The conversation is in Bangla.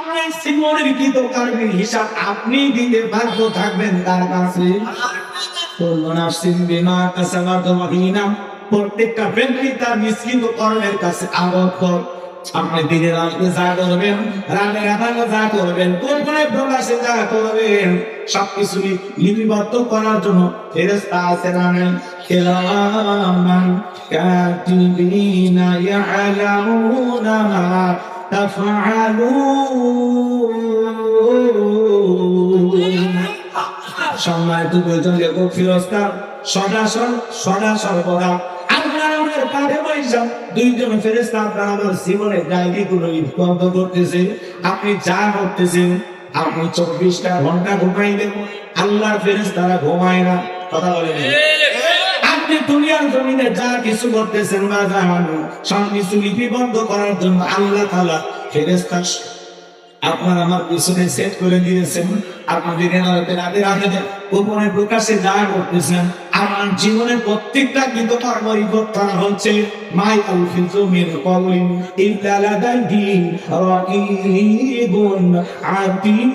আপনি জীবনের কৃতকর্মের হিসাব আপনি দিতে বাধ্য থাকবেন তার কাছে। প্রত্যেকটা ব্যক্তি তার নিষ্কৃত কর্মের কাছে আবদ্ধ। আপনি দিনের আলোতে যা করবেন, রাতের আধারে যা করবেন, গোপনে প্রকাশে যা করবেন, সবকিছু লিপিবদ্ধ করার জন্য ফেরেশতা আছে না নাই? কিরামান কাতিবিনা ইয়ালামুনা মা তাফআলুন। সম্মানিত দুইজন লেখক ফেরেশতা সদা সর্বদা আপনার আমার পাশে বসে দুইজন ফেরেশতা আপনার আমার জীবনের ডায়েরিগুলো লিপিবদ্ধ করতেছে। আপনি যা করতেছেন, আপনি 24টা ঘন্টা ঘুমাইলেন, আল্লাহর ফেরেশতারা ঘুমায় না। কথা বলেন, আপনি দুনিয়ার জমিনে যা কিছু করতেছেন বা জানেন, সবকিছু লিপিবদ্ধ করার জন্য আল্লাহ তাআলা ফেরেশতা আপনার আমার পিছনে সেট করে দিয়েছেন। আপনাদের গোপনে প্রকাশে যা করতেছেন, আমার জীবনের প্রত্যেকটা কিন্তু কর্মরিপত্তন হচ্ছে মাই আলফিজু মিন কওলিন ইল্লা লাদাইহি রাকিবুন আতীদ।